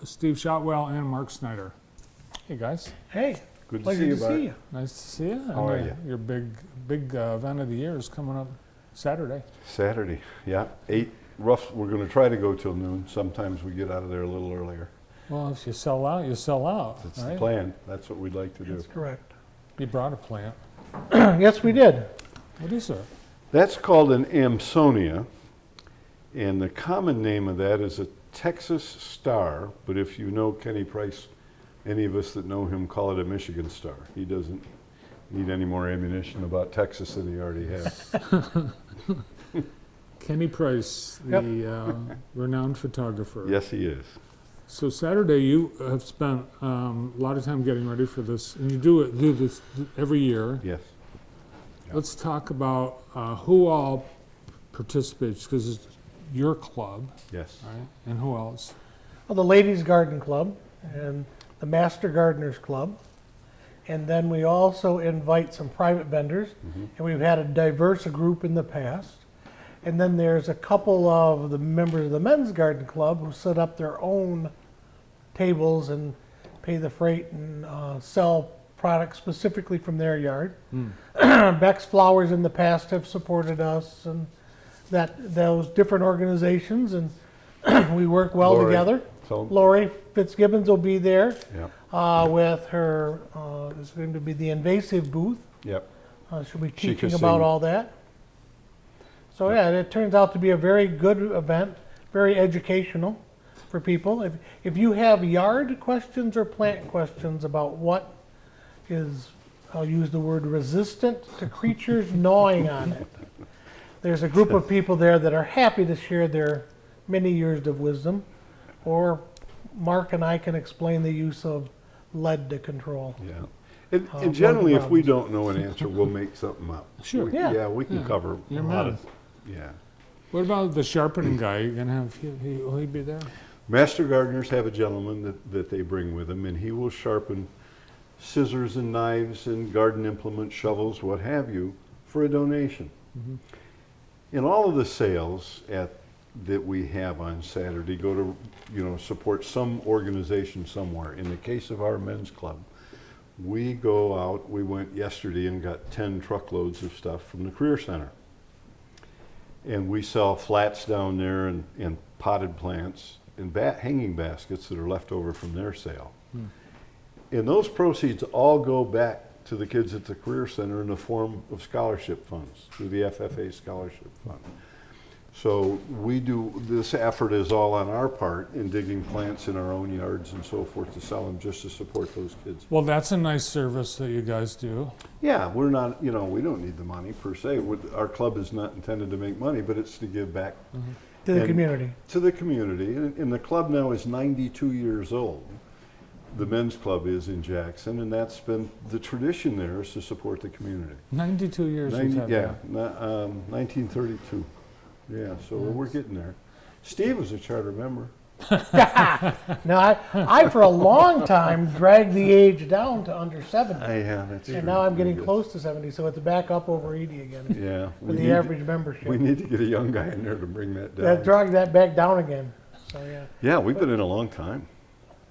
Steve Shotwell and Mark Snyder. Hey guys, Hey, Good to pleasure see you, to Bart. see you. nice to see you. How are you? Your big event of the year is coming up Saturday. Saturday, yeah, 8 rough. We're going to try to go till noon. Sometimes we get out of there a little earlier. Well, if you sell out, you sell out. That's right? the plan. That's what we'd like to do. That's correct. You brought a plant. Yes, we did. What is it? That's called an Amsonia, and the common name of that is a Texas star, but if you know Kenny Price, any of us that know him call it a Michigan star. He doesn't need any more ammunition about Texas than he already has. Kenny Price, the renowned photographer. Yes, he is. So Saturday, you have spent a lot of time getting ready for this, and you do this every year. Yes. Yeah. Let's talk about who all participates, because it's your club, Yes. right? And who else? Well, the Ladies Garden Club and the Master Gardeners Club. And then we also invite some private vendors. And we've had a diverse group in the past. And then there's a couple of the members of the Men's Garden Club who set up their own tables and pay the freight and sell products specifically from their yard. Beck's Flowers in the past have supported us, and those different organizations, and we work well Lori. together. So, Lori Fitzgibbons will be there yeah. with her, it's going to be the invasive booth. Yep. She'll be She teaching can about sing. all that. So yeah, it turns out to be a very good event, very educational for people. If you have yard questions or plant questions about what is, I'll use the word resistant to creatures gnawing on it, there's a group of people there that are happy to share their many years of wisdom, or Mark and I can explain the use of lead to control. Yeah. And one generally, of the if we don't know an answer, we'll make something up. Sure. Yeah, Yeah. we can Yeah. cover You're a lot mad. of. Yeah. What about the sharpening guy? You gonna have will he be there? Master gardeners have a gentleman that they bring with them, and he will sharpen scissors and knives and garden implements, shovels, what have you, for a donation. In all of the sales that we have on Saturday go to, support some organization somewhere. In the case of our men's club, we go out, we went yesterday and got 10 truckloads of stuff from the Career Center. And we sell flats down there and potted plants and hanging baskets that are left over from their sale. And those proceeds all go back to the kids at the Career Center in the form of scholarship funds through the FFA Scholarship Fund. So this effort is all on our part in digging plants in our own yards and so forth to sell them just to support those kids. Well, that's a nice service that you guys do. Yeah, we're not, we don't need the money per se. Our club is not intended to make money, but it's to give back To the And- community. to the community. And the club now is 92 years old. The men's club is in Jackson, and that's been the tradition there is to support the community. 92 years we've had that. 1932. Yeah, so we're getting there. Steve was a charter member. Now, I for a long time dragged the age down to under 70. Yeah, that's true. And now I'm getting Very good. close to 70, so it's back up over 80 again Yeah, for the average membership. we need to get a young guy in there to bring that down. That dragged that back down again. So yeah, Yeah, we've been in a long time.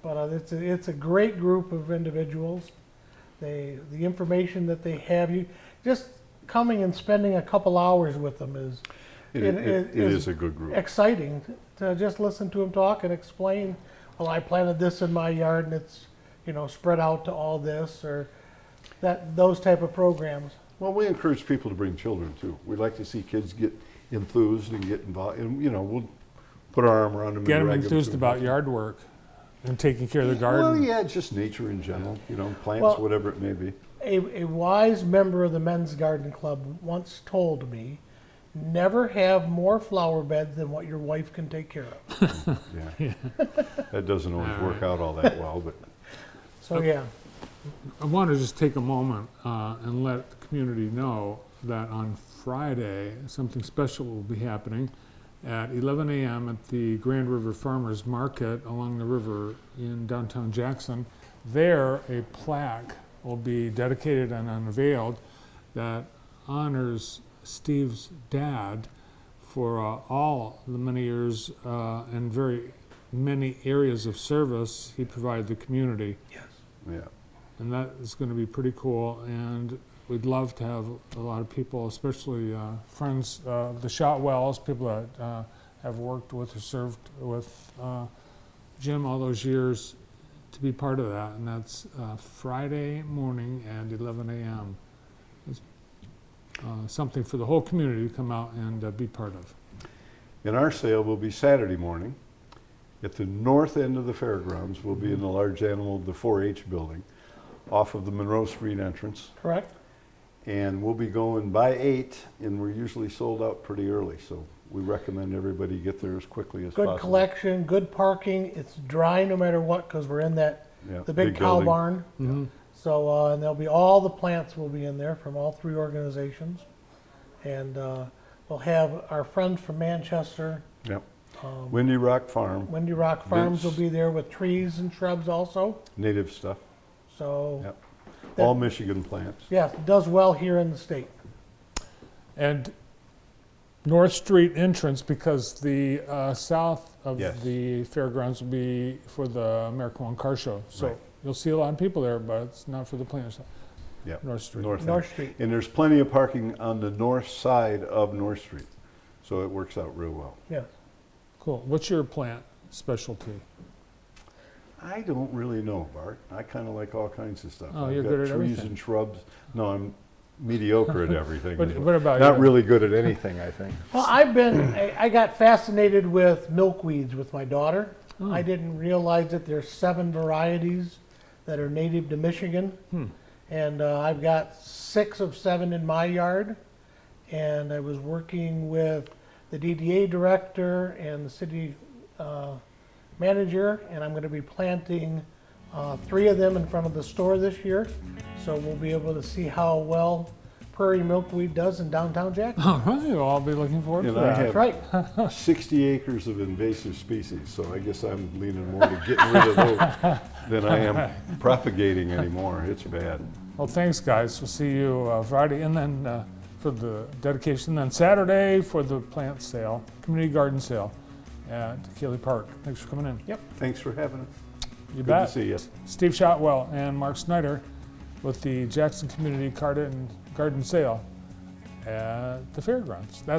but it's a great group of individuals. The information that they have, you just coming and spending a couple hours with them is It It is a good group. exciting to just listen to them talk and explain. Well, I planted this in my yard and it's spread out to all this, or those type of programs. Well, we encourage people to bring children too. We like to see kids get enthused and get involved, and we'll put our arm around them. Get and them drag enthused to about yard work and taking care of the Well, garden. yeah, just nature in general. Plants, Well- whatever it may be. A wise member of the Men's Garden Club once told me, never have more flower beds than what your wife can take care of. Yeah, that doesn't always All work out all that well, but So yeah, I want to just take a moment and let the community know that on Friday, something special will be happening at 11 a.m. at the Grand River Farmers Market along the river in downtown Jackson. There, a plaque will be dedicated and unveiled that honors Steve's dad for all the many years and very many areas of service he provided the community. Yes. Yeah. And that is going to be pretty cool. And we'd love to have a lot of people, especially friends of the Shotwells, people that have worked with or served with Jim all those years, to be part of that. And that's Friday morning at 11 a.m. It's something for the whole community to come out and be part of. And our sale will be Saturday morning at the north end of the fairgrounds. We'll be in the large animal, the 4-H building, off of the Monroe Street entrance. Correct? And we'll be going by 8, and we're usually sold out pretty early. So we recommend everybody get there as quickly as possible. Good collection, good parking. It's dry no matter what because we're in that, Yeah, the big cow building. barn. Mm-hmm. So, and there'll be all the plants will be in there from all 3 organizations. And we'll have our friends from Manchester, Yep. Windy Rock Farm, Windy Rock Farms will Vince. be there with trees and shrubs also. native stuff. So, Yep. that- All Michigan plants. yes, it does well here in the state. And North Street entrance, because the south of Yes. the fairgrounds will be for the American One Car Show. So Right. you'll see a lot of people there, but it's not for the planners. Yep. North Street. North end. North Street. And there's plenty of parking on the north side of North Street. So it works out real well. Yes. Cool. What's your plant specialty? I don't really know, Bart. I kind of like all kinds of stuff. Oh, I've you're got good at trees everything. and shrubs. No, I'm mediocre at everything. What about Not you? really good at anything, I think. Well, I got fascinated with milkweeds with my daughter. Oh. I didn't realize that there's 7 varieties that are native to Michigan. And I've got 6 of 7 in my yard. And I was working with the DDA director and the city manager, and I'm going to be planting 3 of them in front of the store this year. So we'll be able to see how well prairie milkweed does in downtown Jackson. All right. Well, I'll be looking forward And to I that. have That's right. 60 acres of invasive species, so I guess I'm leaning more to getting rid of those than I am propagating anymore. It's bad. Well, thanks, guys. We'll see you Friday, and then for the dedication, then Saturday for the plant sale, community garden sale at Keeley Park. Thanks for coming in. Thanks for having us. You Good bet. to see you. Steve Shotwell and Mark Snyder with the Jackson Community Garden Sale at the fairgrounds. That's